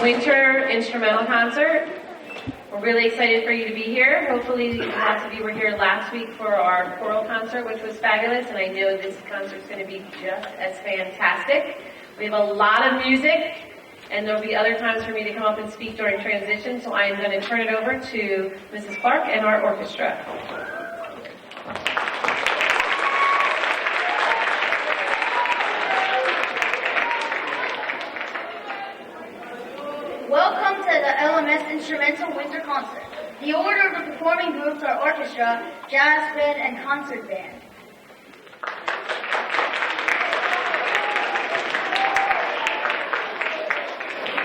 winter instrumental concert. We're really excited for you to be here. Hopefully lots of you were here last week for our choral concert, which was fabulous, and I know this concert's going to be just as fantastic. We have a lot of music, and there'll be other times for me to come up and speak during transition, so I am going to turn it over to Mrs. Clark and our orchestra. Welcome to the LMS Instrumental Winter Concert. The order of the performing groups are orchestra, jazz band, and concert band.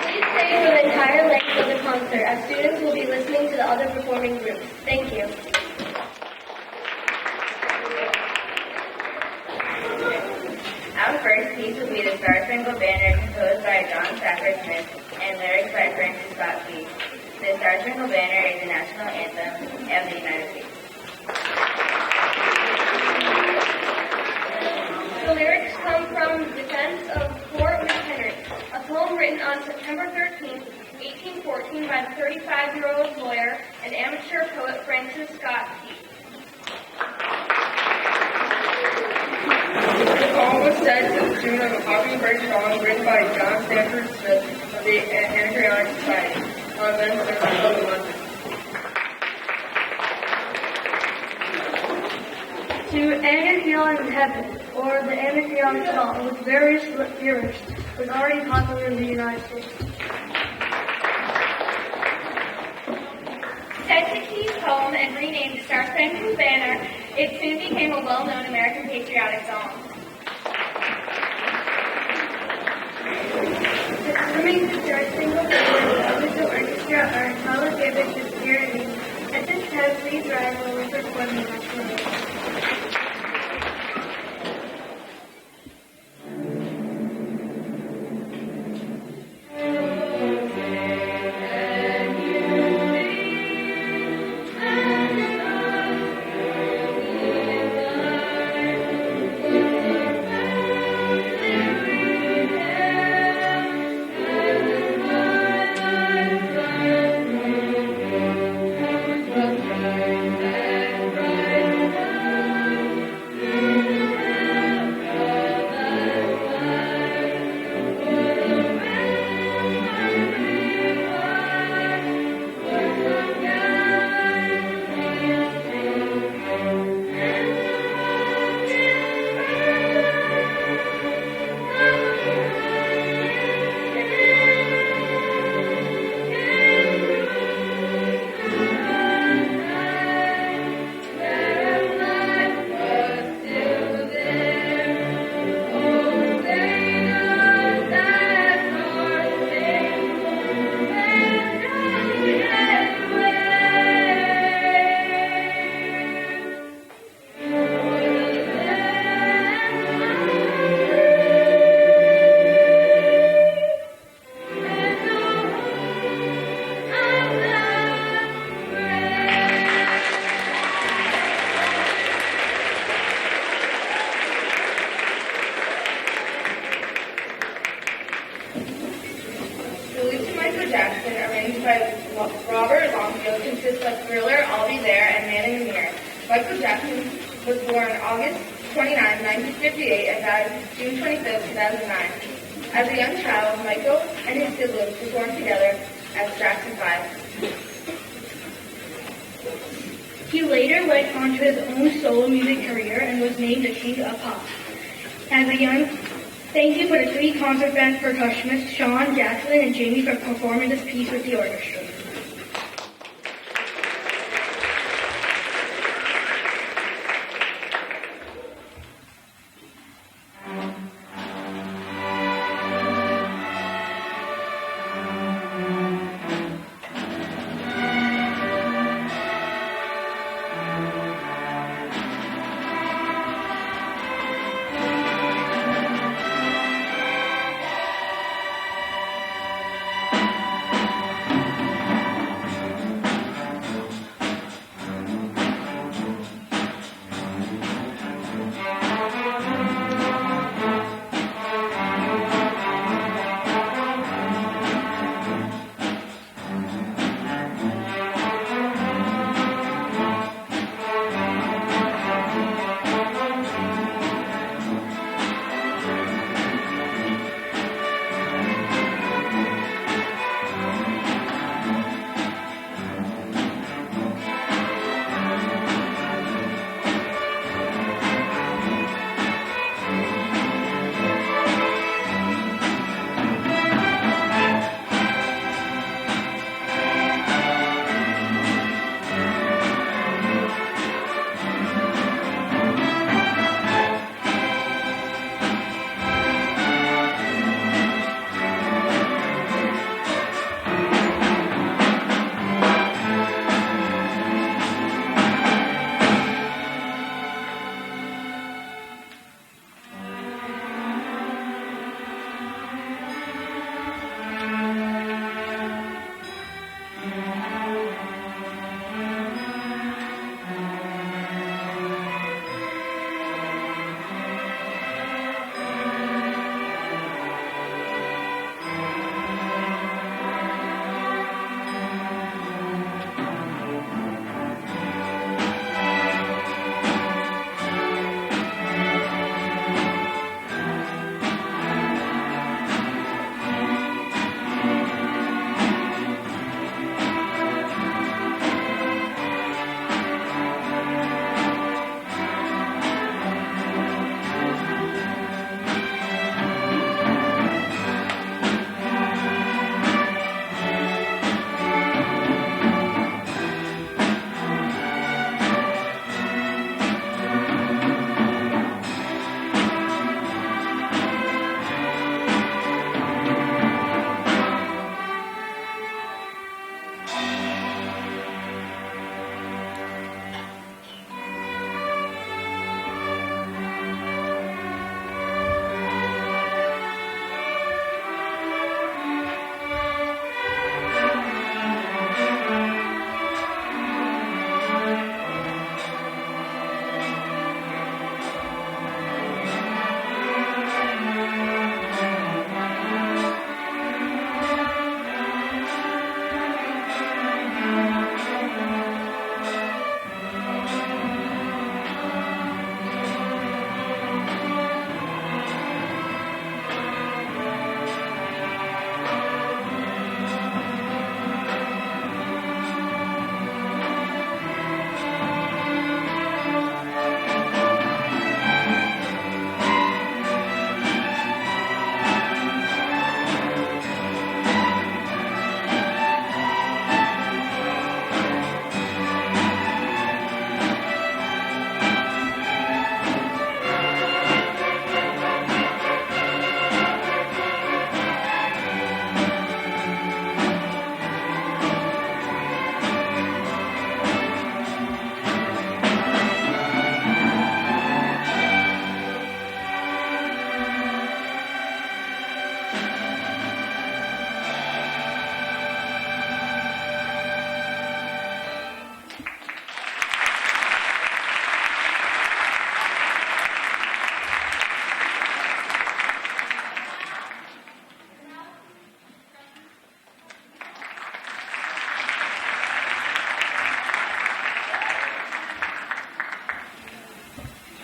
Please stay for the entire length of the concert, as students will be listening to the other performing groups. Thank you. Our first piece will be the Star Spangled Banner, composed by John Stafford Smith and lyrics by Francis Scott Key. The Star Spangled Banner is the national anthem of the United States. The lyrics come from Defense of Fort McHenry, a poem written on September 13, 1814 by the 35-year-old lawyer and amateur poet Francis Scott Key. The poem was set to the tune of a popular French song written by John Stafford Smith of the Anacreonic Society on events that were held in London. To Anacreon in Heaven, or the Anacreonic Song, with various lyrics, was already popular in the United States. Set to Key's poem and renamed Star Spangled Banner, it soon became a well-known American patriotic song. Performing the Star Spangled Banner of the orchestra are Tyler Gibbons and Spirit Lee. At this time, please rise while we perform the national anthem. Michael Jackson was born August 29, 1958 and died June 25, 2009. As a young child, Michael and his siblings performed together as Jackson 5. He later went on to his own solo music career and was named the King of Pop. Thank you for the three concert band percussionists, Sean, Jacqueline, and Jamie, for performing this piece with the orchestra.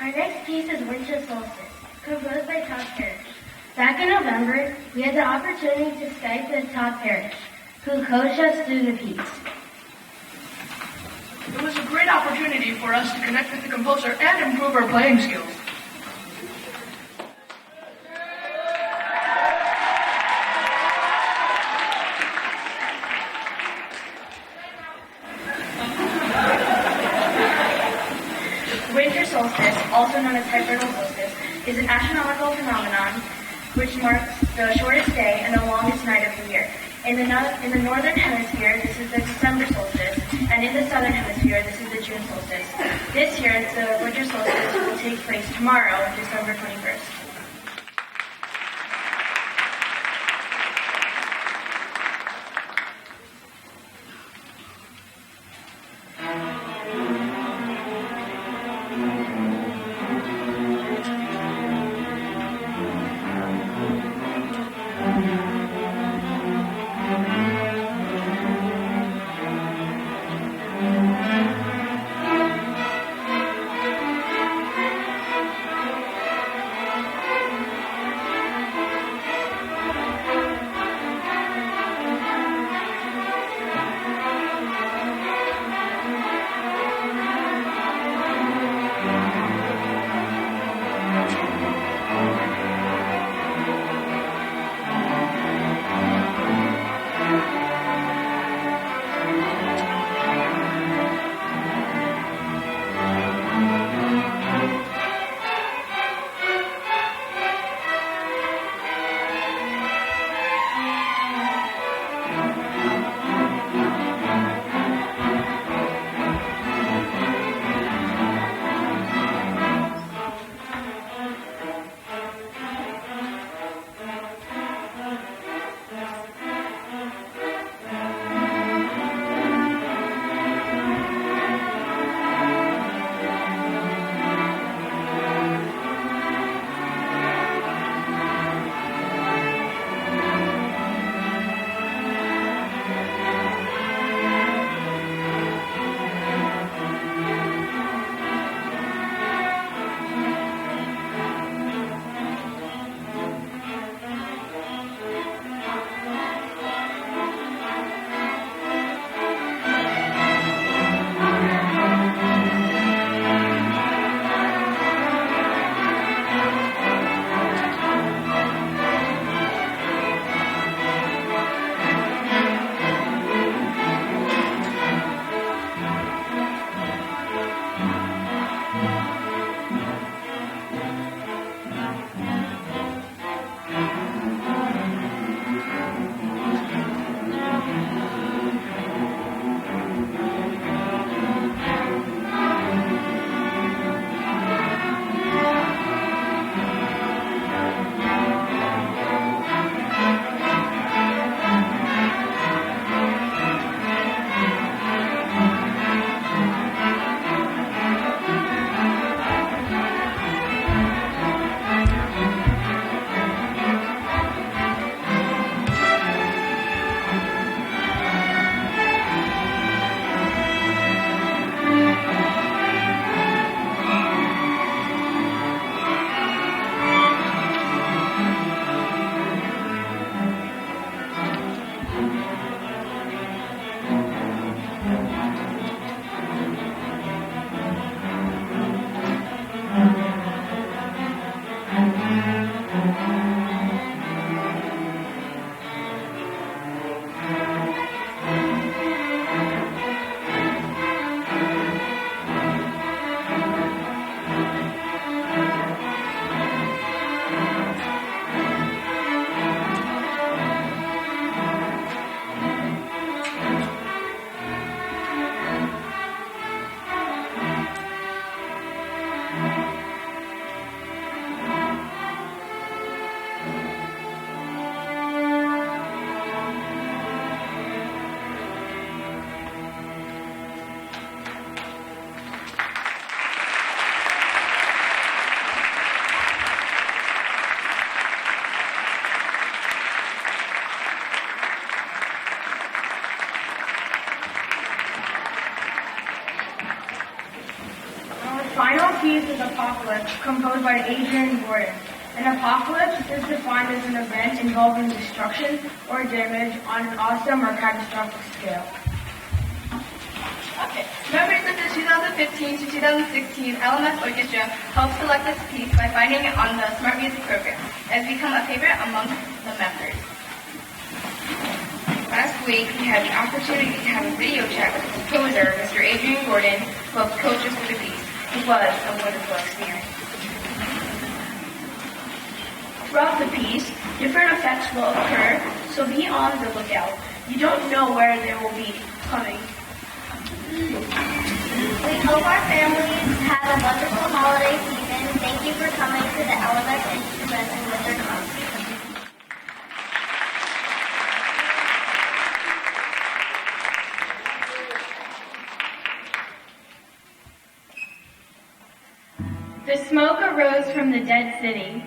Our next piece is Winter Solstice, composed by Todd Parrish. Back in November, we had the opportunity to Skype with Todd Parrish, who coached us through the piece. It was a great opportunity for us to connect with the composer and improve our playing skills. Winter solstice, also known as hibernal solstice, is an astronomical phenomenon which marks the shortest day and the longest night of the year. In the northern hemisphere, this is the December solstice, and in the southern hemisphere, this is the June solstice. This year, the winter solstice will take place tomorrow, December 21st. piece is Apocalypse, composed by Adrian Gordon. An apocalypse is defined as an event involving destruction or damage on an awesome or catastrophic scale. Okay. Members of the 2015 to 2016 LMS Orchestra helped select this piece by finding it on the Smart Music program. It has become a favorite among the members. Last week, we had the opportunity to have a video chat with the composer, Mr. Adrian Gordon, who helped coach us with the piece. It was a wonderful experience. Throughout the piece, different effects will occur, so be on the lookout. You don't know where they will be coming. We hope our families have a wonderful holiday season. Thank you for coming to the LMS Instruments and Wizard Concert. The smoke arose from the dead city.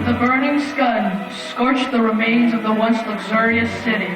The burning scud scorched the remains of the once luxurious city.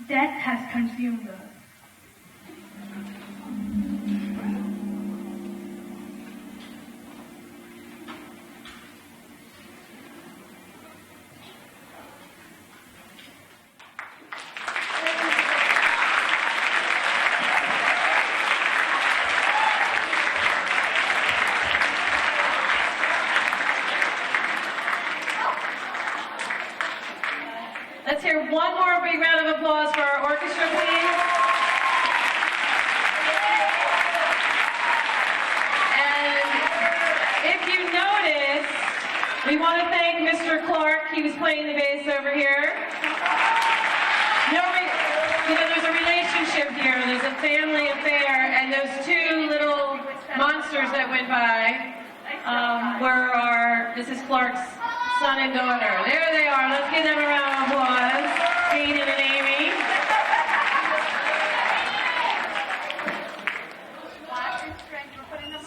Death has consumed us. Let's hear one more big round of applause for our orchestra, please. And if you notice, we want to thank Mr. Clark. He was playing the bass over here. There's a relationship here. There's a family affair, and those two little monsters that went by this is Clark's son and daughter. There they are. Let's give them a round of applause. Hayden and Amy.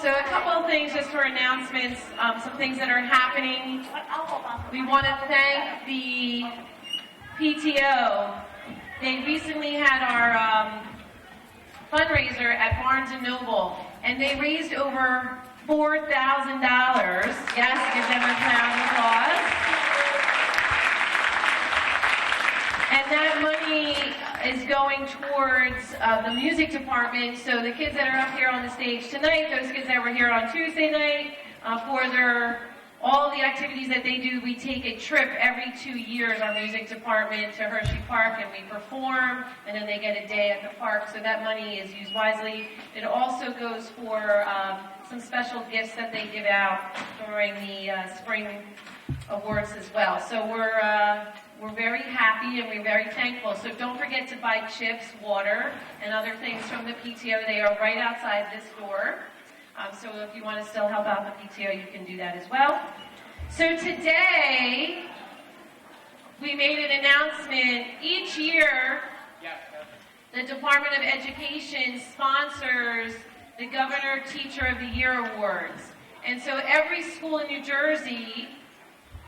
So couple of things just for announcements, some things that are happening. We want to thank the PTO. They recently had our fundraiser at Barnes & Noble, and they raised over $4,000. Yes, give them a round of applause. And that money is going towards the music department. So the kids that are up here on the stage tonight, those kids that were here on Tuesday night, for all the activities that they do, we take a trip every 2 years, our music department, to Hershey Park, and we perform, and then they get a day at the park, so that money is used wisely. It also goes for some special gifts that they give out during the spring awards as well. So we're very happy and we're very thankful. So don't forget to buy chips, water, and other things from the PTO. They are right outside this door. So if you want to still help out the PTO, you can do that as well. So today, we made an announcement. Each year, the Department of Education sponsors the Governor Teacher of the Year Awards. And so every school in New Jersey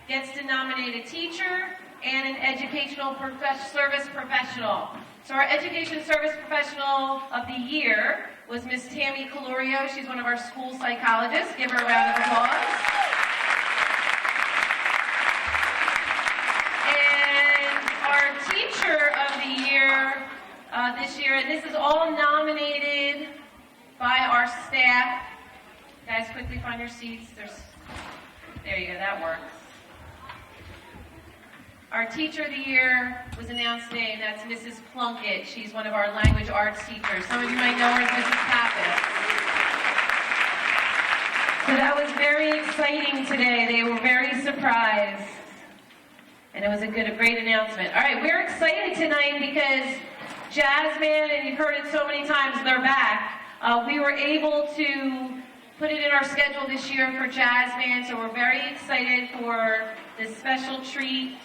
gets to nominate a teacher and an educational service professional. So our education service professional of the year was Miss Tammy Calorio. She's one of our school psychologists. Give her a round of applause. And our teacher of the year this year, and this is all nominated by our staff. Guys, quickly find your seats. There you go, that works. Our teacher of the year was announced today, and that's Mrs. Plunkett. She's one of our language arts teachers. Some of you might know her as Mrs. Pappas. So that was very exciting today. They were very surprised. And it was a great announcement. All right, we're excited tonight because Jazz Band, and you've heard it so many times, they're back. We were able to put it in our schedule this year for Jazz Band, so we're very excited for this special treat.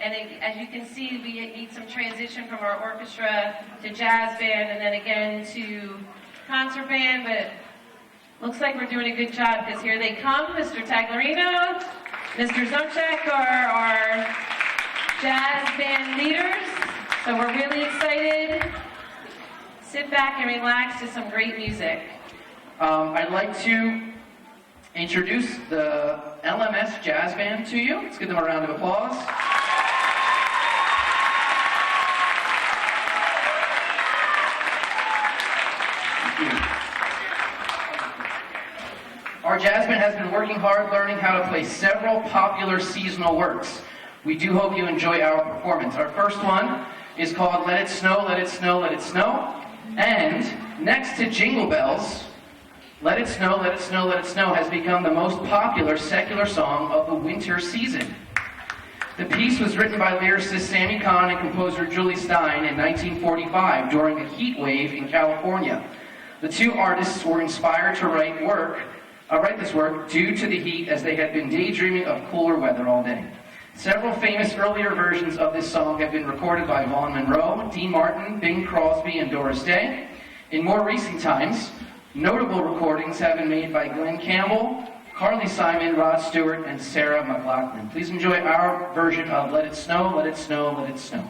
And as you can see, we need some transition from our orchestra to jazz band and then again to concert band, but looks like we're doing a good job because here they come. Mr. Taglarino, Mr. Zumchak are our jazz band leaders. So we're really excited. Sit back and relax to some great music. I'd like to introduce the LMS Jazz Band to you. Let's give them a round of applause. Our jazz band has been working hard learning how to play several popular seasonal works. We do hope you enjoy our performance. Our first one is called Let It Snow, Let It Snow, Let It Snow. And next to Jingle Bells, Let It Snow, Let It Snow, Let It Snow has become the most popular secular song of the winter season. The piece was written by lyricist Sammy Kahn and composer Julie Stein in 1945 during a heat wave in California. The two artists were inspired to write this work due to the heat, as they had been daydreaming of cooler weather all day. Several famous earlier versions of this song have been recorded by Vaughn Monroe, Dean Martin, Bing Crosby, and Doris Day. In more recent times, notable recordings have been made by Glenn Campbell, Carly Simon, Rod Stewart, and Sarah McLachlan. Please enjoy our version of Let It Snow, Let It Snow, Let It Snow.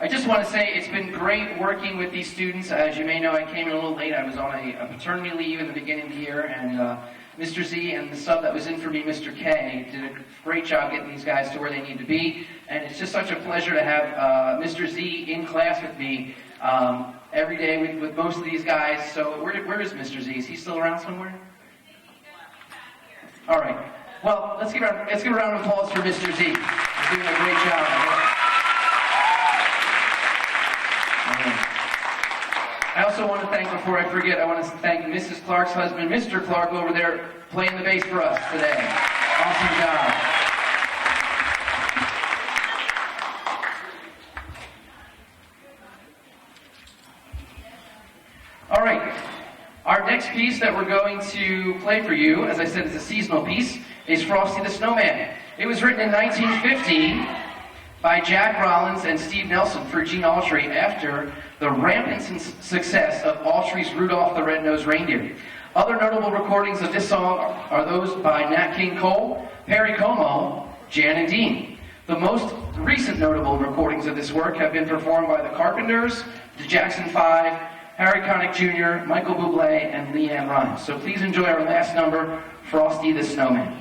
I just want to say it's been great working with these students. As you may know, I came in a little late. I was on a paternity leave in the beginning of the year, and Mr. Z and the sub that was in for me, Mr. K, did a great job getting these guys to where they need to be. And it's just such a pleasure to have Mr. Z in class with me every day with most of these guys. So where is Mr. Z? Is he still around somewhere? All right. Well, let's give a round of applause for Mr. Z. He's doing a great job. I also want to thank, before I forget, I want to thank Mrs. Clark's husband, Mr. Clark, over there playing the bass for us today. Awesome job. All right. Our next piece that we're going to play for you, as I said, is a seasonal piece, is Frosty the Snowman. It was written in 1950 by Jack Rollins and Steve Nelson for Gene Autry after the rampant success of Autry's Rudolph the Red-Nosed Reindeer. Other notable recordings of this song are those by Nat King Cole, Perry Como, Jan and Dean. The most recent notable recordings of this work have been performed by the Carpenters, the Jackson 5, Harry Connick Jr., Michael Bublé, and Leanne Rimes. So please enjoy our last number, Frosty the Snowman.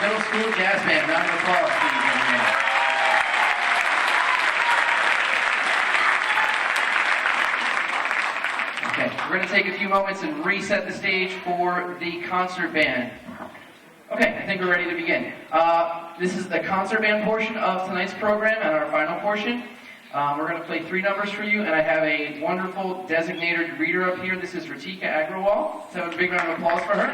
Middle School Jazz Band. Round of applause, please. Okay, we're going to take a few moments and reset the stage for the concert band. Okay, I think we're ready to begin. This is the concert band portion of tonight's program and our final portion. We're going to play 3 numbers for you, and I have a wonderful designated reader up here. This is Ritika Agrawal. Let's have a big round of applause for her.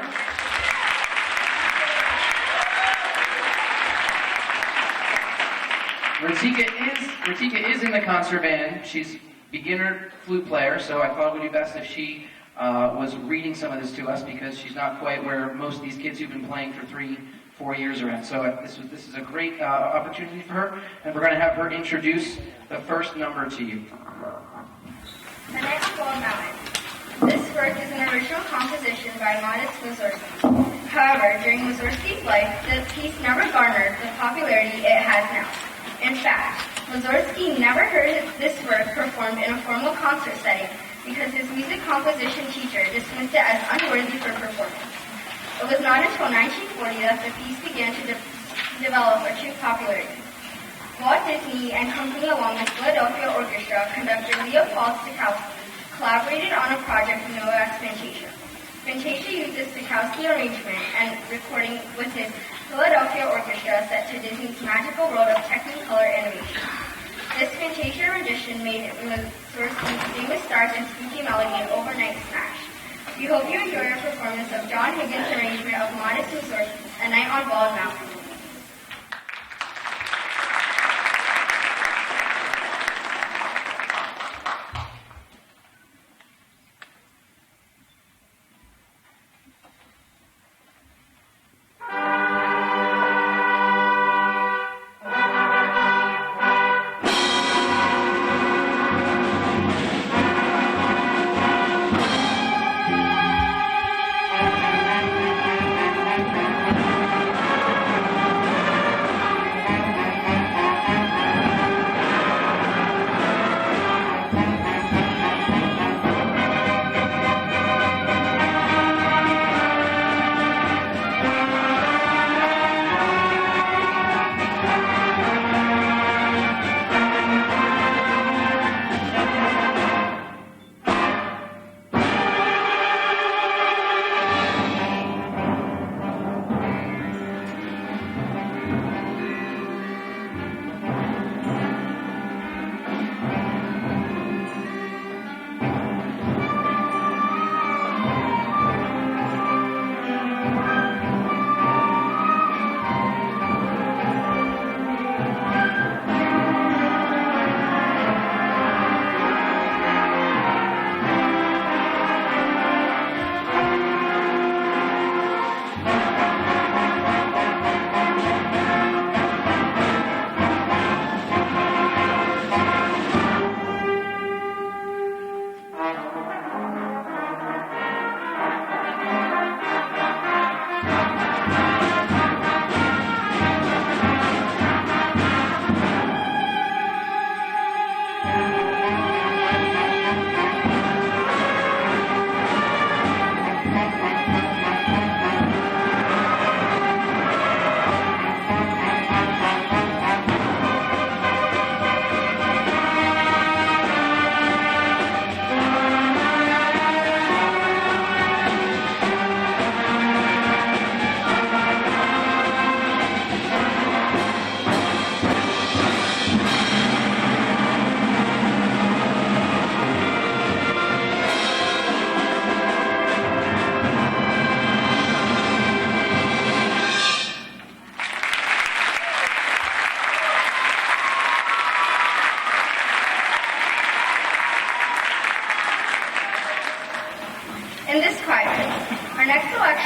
Ritika is in the concert band. She's beginner flute player, so I thought it would be best if she was reading some of this to us, because she's not quite where most of these kids who've been playing for 3-4 years are at. So this is a great opportunity for her, and we're going to have her introduce the first number to you. The next Gold Mountain. This work is an original composition by Modest Mussorgsky. However, during Mussorgsky's life, the piece never garnered the popularity it has now. In fact, Mussorgsky never heard this work performed in a formal concert setting because his music composition teacher dismissed it as unworthy for performance. It was not until 1940 that the piece began to develop a true popularity. Walt Disney and company along with Philadelphia Orchestra conductor Leopold Stokowski collaborated on a project known as Fantasia. Fantasia used the Stokowski arrangement and recording with his Philadelphia Orchestra set to Disney's magical world of Technicolor animation. This Fantasia rendition made Mussorgsky's famous Stars and Spooky Melody an overnight smash. We hope you enjoy our performance of John Higgins' arrangement of Modest Mussorgsky, A Night on Bald Mountain.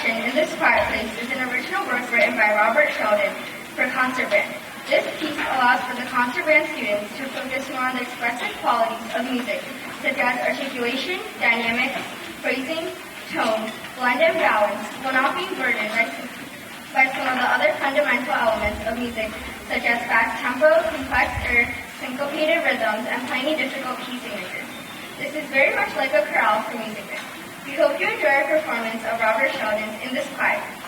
In This Quiet Place is an original work written by Robert Sheldon for concert band. This piece allows for the concert band students to focus more on the expressive qualities of music, such as articulation, dynamics, phrasing, tone, blend and balance, while not being burdened by some of the other fundamental elements of music, such as fast tempo, complex air, syncopated rhythms, and plainly difficult key signatures. This is very much like a chorale for music band. We hope you enjoy our performance of Robert Sheldon's In This Quiet Place.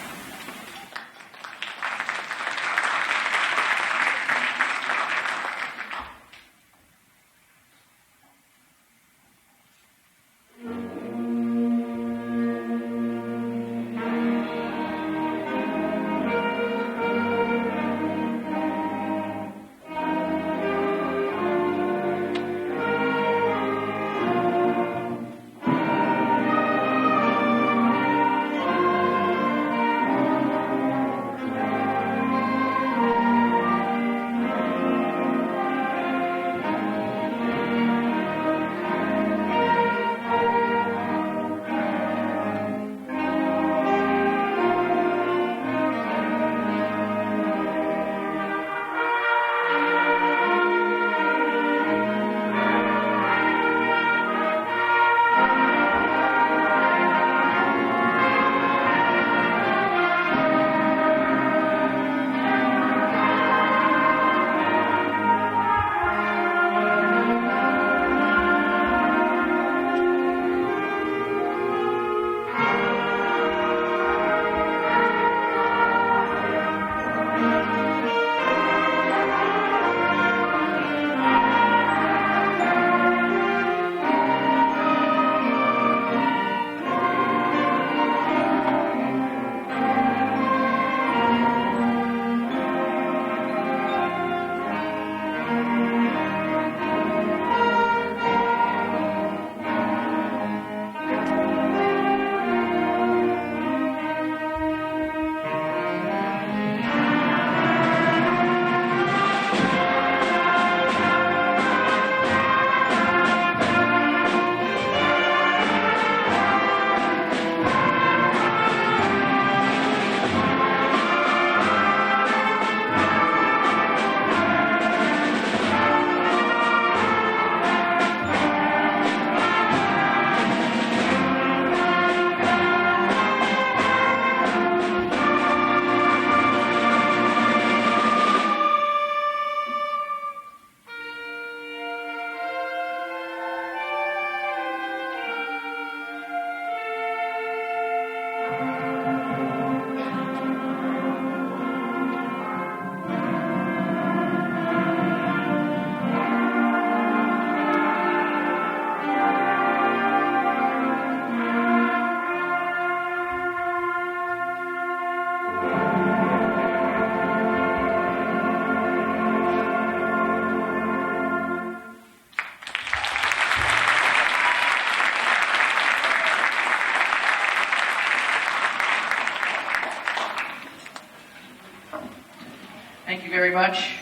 much.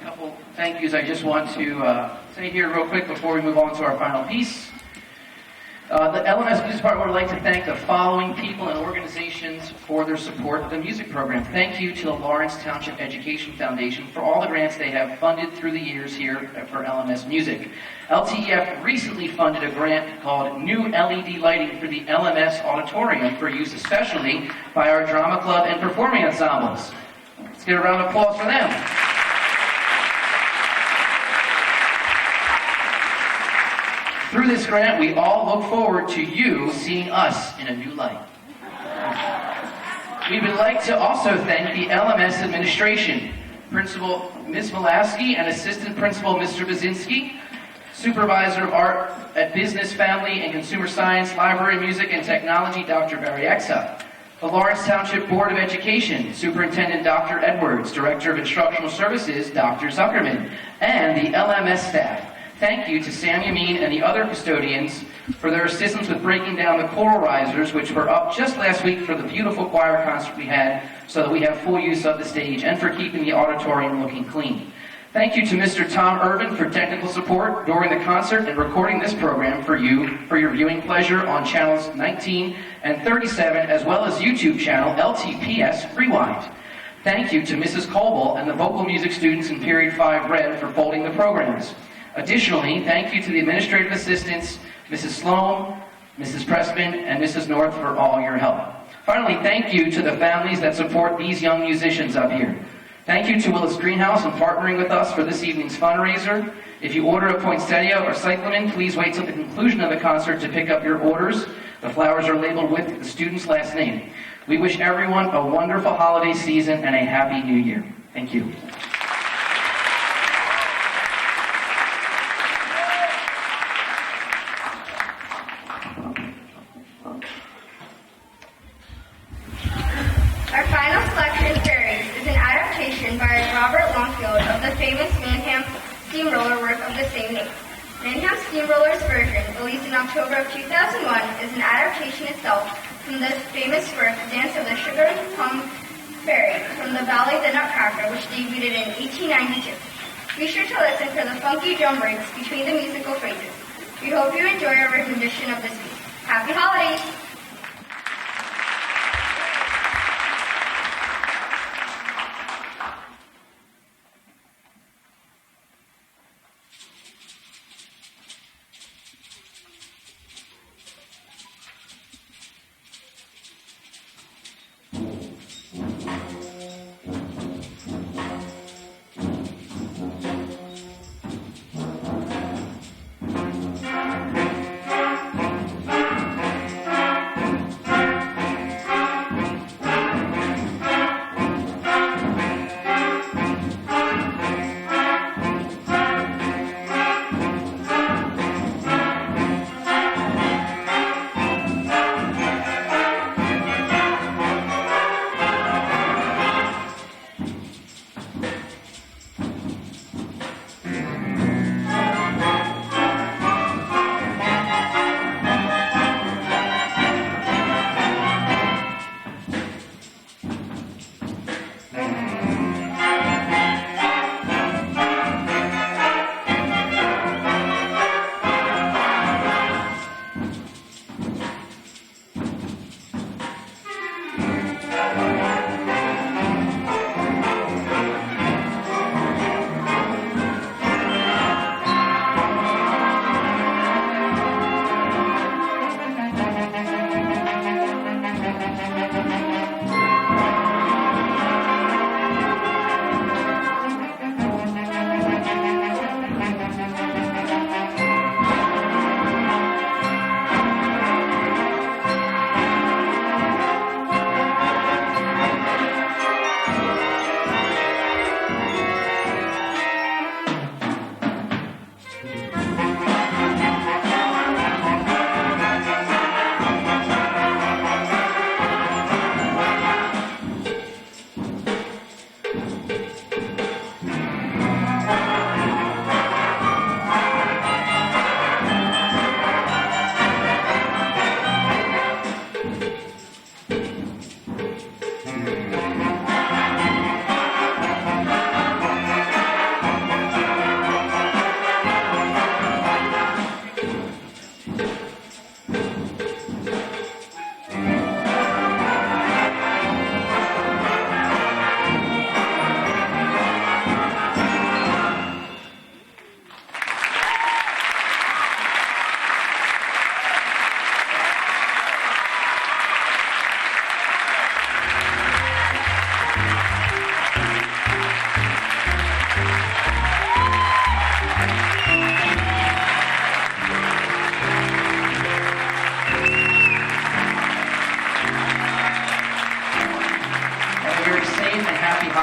A couple thank yous I just want to say here real quick before we move on to our final piece. The LMS Music Department would like to thank the following people and organizations for their support of the music program. Thank you to the Lawrence Township Education Foundation for all the grants they have funded through the years here for LMS Music. LTEF recently funded a grant called New LED Lighting for the LMS Auditorium for use especially by our drama club and performing ensembles. Let's get a round of applause for them. Through this grant, we all look forward to you seeing us in a new light. We would like to also thank the LMS administration, Principal Ms. Mulaski and Assistant Principal Mr. Bazinski, Supervisor of Art at Business, Family, and Consumer Science, Library, Music, and Technology, Dr. Barry Exa, the Lawrence Township Board of Education, Superintendent Dr. Edwards, Director of Instructional Services, Dr. Zuckerman, and the LMS staff. Thank you to Sam Yamin and the other custodians for their assistance with breaking down the choral risers, which were up just last week for the beautiful choir concert we had, so that we have full use of the stage, and for keeping the auditorium looking clean. Thank you to Mr. Tom Irvin for technical support during the concert and recording this program for you for your viewing pleasure on channels 19 and 37, as well as YouTube channel LTPS Rewind. Thank you to Mrs. Colville and the vocal music students in Period 5 Red for folding the programs. Additionally, thank you to the administrative assistants, Mrs. Sloan, Mrs. Pressman, and Mrs. North for all your help. Finally, thank you to the families that support these young musicians up here. Thank you to Willis Greenhouse in partnering with us for this evening's fundraiser. If you order a poinsettia or cyclamen, please wait till the conclusion of the concert to pick up your orders. The flowers are labeled with the student's last name. We wish everyone a wonderful holiday season and a happy new year. Thank you. Our final selection, Fairies, is an adaptation by Robert Longfield of the famous Manham Steamroller work of the same name. Manham Steamroller's version, released in October of 2001, is an adaptation itself from the famous work Dance of the Sugar Plum Fairy from the ballet The Nutcracker, which debuted in 1892. Be sure to listen for the funky drum breaks between the musical phrases. We hope you enjoy our rendition of this piece. Happy holidays!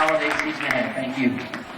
holiday season ahead. Thank you.